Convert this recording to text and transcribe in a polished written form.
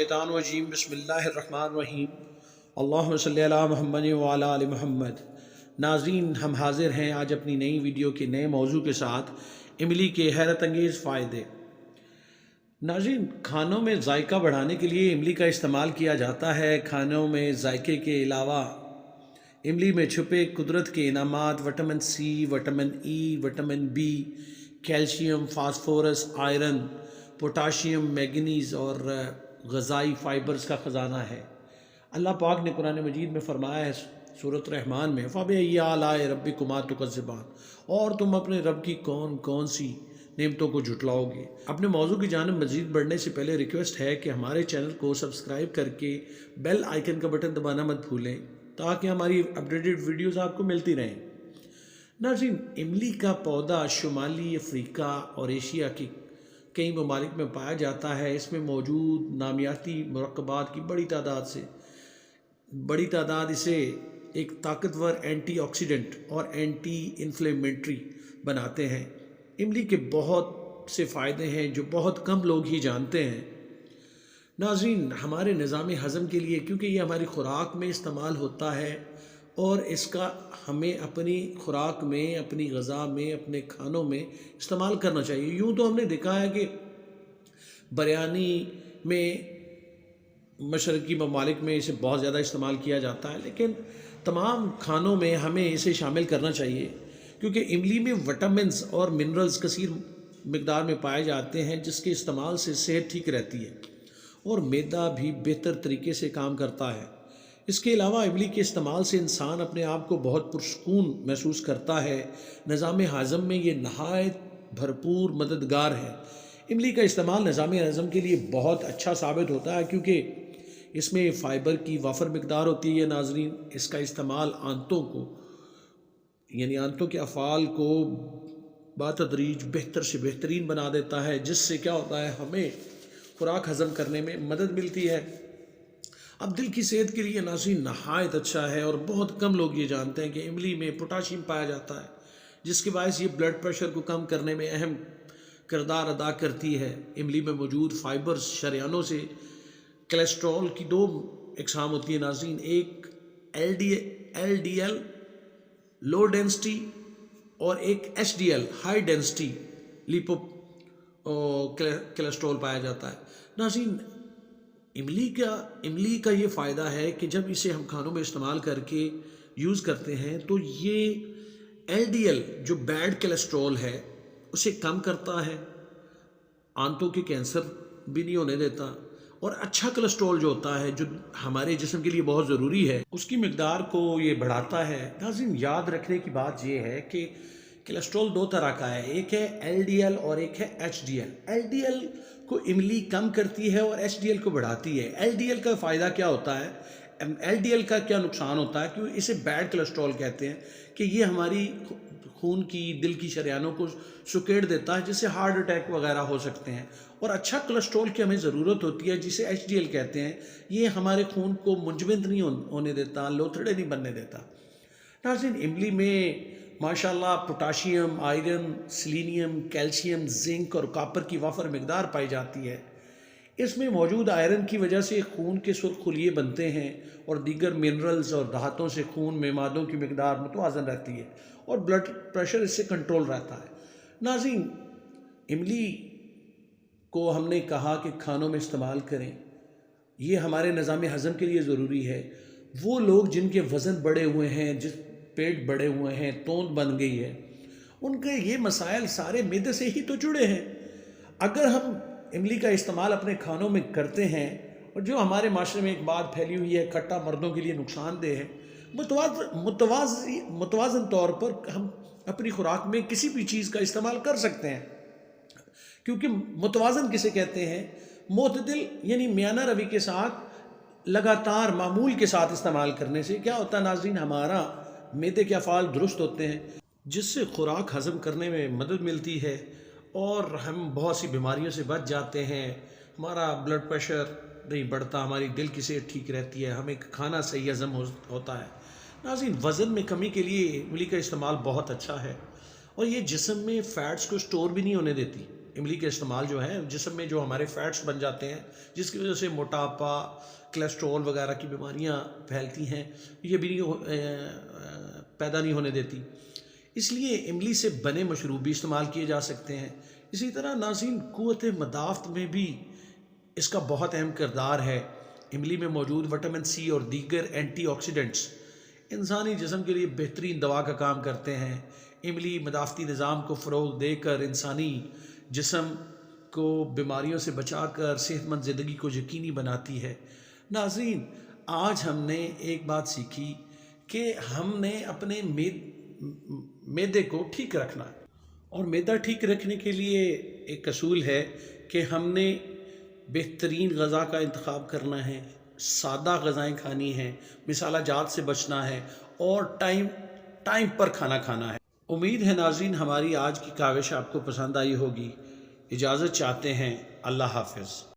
मिनश्शैतानिर्रजीम बिस्मिल्लाहिर्रहमानिर्रहीम अल्लाहुम्मा सल्लि अला मुहम्मद व अला आलि मुहम्मद। नाज़रीन, हम हाजिर हैं आज अपनी नई वीडियो के नए मौजू के साथ, इमली के हैरत अंगेज़ फ़ायदे। नाज़रीन, खानों में जायका बढ़ाने के लिए इमली का इस्तेमाल किया जाता है। खानों में जायके के अलावा इमली में छुपे कुदरत के इनामात vitamin C, vitamin E, vitamin B, calcium, phosphorus, iron, potassium, manganese और ग़ज़ाई फ़ाइबर्स का ख़जाना है। अल्लाह पाक ने कुरान मजीद में फ़रमाया है सूरत रहमान में, फ़बिअय्यि आलाइ रब्बिकुमा तुकज़्ज़िबान, और तुम अपने रब की कौन कौन सी नेमतों को झुटलाओगे। अपने मौजू की जानिब मज़ीद बढ़ने से पहले रिक्वेस्ट है कि हमारे चैनल को सब्सक्राइब करके बेल आइकन का बटन दबाना मत भूलें ताकि हमारी अपडेटेड वीडियोज़ आपको मिलती रहें। नाज़रीन, इमली का पौधा शुमाली अफ्रीका और एशिया की कई ममालिक में पाया जाता है। इसमें मौजूद नामियाती मुरक्कबात की बड़ी तादाद इसे एक ताकतवर एंटीऑक्सीडेंट और एंटी इन्फ्लेमेटरी बनाते हैं। इमली के बहुत से फ़ायदे हैं जो बहुत कम लोग ही जानते हैं। नाज़रीन, हमारे निज़ाम हज़म के लिए, क्योंकि ये हमारी ख़ुराक में इस्तेमाल होता है और इसका हमें अपनी ख़ुराक में, अपनी ग़ज़ा में, अपने खानों में इस्तेमाल करना चाहिए। यूँ तो हमने देखा है कि बिरयानी में मशरक़ी ममालिक में इसे बहुत ज़्यादा इस्तेमाल किया जाता है, लेकिन तमाम खानों में हमें इसे शामिल करना चाहिए क्योंकि इमली में विटामिन्स और मिनरल्स कसीर मिक़दार में पाए जाते हैं, जिसके इस्तेमाल से सेहत ठीक रहती है और मैदा भी बेहतर तरीके से काम करता है। इसके अलावा इमली के इस्तेमाल से इंसान अपने आप को बहुत पुरसकून महसूस करता है। निज़ाम हज़म में ये नहायत भरपूर मददगार है। इमली का इस्तेमाल निज़ाम हज़म के लिए बहुत अच्छा साबित होता है क्योंकि इसमें फ़ाइबर की वाफर मिक़दार होती है। नाज़रीन, इसका इस्तेमाल आंतों को, यानी आंतों के अफ़ाल को बातदरीज बेहतर से बेहतरीन बना देता है, जिससे क्या होता है, हमें खुराक हज़म करने में मदद मिलती है। अब दिल की सेहत के लिए नाज़रीन नहायत अच्छा है और बहुत कम लोग ये जानते हैं कि इमली में पोटाशियम पाया जाता है, जिसके बायस ये ब्लड प्रेशर को कम करने में अहम किरदार अदा करती है। इमली में मौजूद फ़ाइबर्स शरियानों से कोलेस्ट्रॉल की दो इकसाम होती है नाज़रीन, एक LDL लो डेंसिटी और एक HDL high density lipo cholesterol पाया जाता है। नाज़रीन, इमली का ये फ़ायदा है कि जब इसे हम खानों में इस्तेमाल करके यूज़ करते हैं तो ये LDL जो बैड कोलेस्ट्रॉल है उसे कम करता है, आंतों के कैंसर भी नहीं होने देता, और अच्छा कोलेस्ट्रॉल जो होता है जो हमारे जिस्म के लिए बहुत ज़रूरी है उसकी मिक़दार को ये बढ़ाता है। नाज़रीन, याद रखने की बात ये है कि कोलेस्ट्रॉल दो तरह का है, एक है LDL और एक है HDL। LDL को इमली कम करती है और HDL को बढ़ाती है। LDL का फ़ायदा क्या होता है, LDL का क्या नुकसान होता है, क्योंकि इसे बैड कोलेस्ट्रॉल कहते हैं कि ये हमारी खून की, दिल की शरियानों को सुकेड़ देता है, जिससे हार्ट अटैक वगैरह हो सकते हैं। और अच्छा कोलेस्ट्रॉल की हमें ज़रूरत होती है जिसे HDL कहते हैं। ये हमारे खून को मुंजमद नहीं होने देता, लोथड़े नहीं बनने देता। नाज़रीन, इमली में माशाल्लाह potassium, iron, selenium, calcium, zinc और कॉपर की वाफर मिक़दार पाई जाती है। इसमें मौजूद आयरन की वजह से खून के सुर्ख खुलिये बनते हैं और दीगर मिनरल्स और धातों से खून में मादों की मिक़दार मुतवाज़न रहती है और ब्लड प्रेशर इससे कंट्रोल रहता है। नाज़रीन, इमली को हमने कहा कि खानों में इस्तेमाल करें, ये हमारे निज़ाम हज़म के लिए ज़रूरी है। वो लोग जिनके वज़न बढ़े हुए हैं, जिस पेट बढ़े हुए हैं, तोंद बन गई है, उनके ये मसाइल सारे मैदे से ही तो जुड़े हैं। अगर हम इमली का इस्तेमाल अपने खानों में करते हैं, और जो हमारे माशरे में एक बात फैली हुई है, खट्टा मर्दों के लिए नुकसानदेह है, मुतवाज़न तौर पर हम अपनी खुराक में किसी भी चीज़ का इस्तेमाल कर सकते हैं। क्योंकि मुतवाज़न किसे कहते हैं, मोतदिल यानी मियाना रवि के साथ लगातार मामूल के साथ इस्तेमाल करने से क्या होता है नाज़रीन, हमारा मैदे के अफ़ाल दुरुस्त होते हैं, जिससे खुराक हज़म करने में मदद मिलती है और हम बहुत सी बीमारियों से बच जाते हैं। हमारा ब्लड प्रेशर नहीं बढ़ता, हमारी दिल की सेहत ठीक रहती है, हमें खाना सही हज़म होता है। नाज़रीन, वज़न में कमी के लिए इमली का इस्तेमाल बहुत अच्छा है और ये जिस्म में फ़ैट्स को स्टोर भी नहीं होने देती। املی کا استعمال جو ہے جسم میں جو ہمارے فیٹس بن جاتے ہیں جس کی وجہ سے موٹاپا کولیسٹرول وغیرہ کی بیماریاں پھیلتی ہیں یہ بھی پیدا نہیں ہونے دیتی، اس لیے املی سے بنے مشروب بھی استعمال کیے جا سکتے ہیں۔ اسی طرح ناظرین قوت مدافعت میں بھی اس کا بہت اہم کردار ہے۔ املی میں موجود وٹامن سی اور دیگر اینٹی آکسیڈنٹس انسانی جسم کے لیے بہترین دوا کا کام کرتے ہیں۔ املی مدافعتی نظام کو فروغ دے کر انسانی جسم کو بیماریوں سے بچا کر صحت مند زندگی کو یقینی بناتی ہے۔ ناظرین آج ہم نے ایک بات سیکھی کہ ہم نے اپنے معدے کو ٹھیک رکھنا ہے، اور معدہ ٹھیک رکھنے کے لیے ایک اصول ہے کہ ہم نے بہترین غذا کا انتخاب کرنا ہے، سادہ غذائیں کھانی ہیں، مسالہ جات سے بچنا ہے، اور ٹائم پر کھانا کھانا ہے۔ امید ہے ناظرین ہماری آج کی کاوش آپ کو پسند آئی ہوگی۔ اجازت چاہتے ہیں، اللہ حافظ۔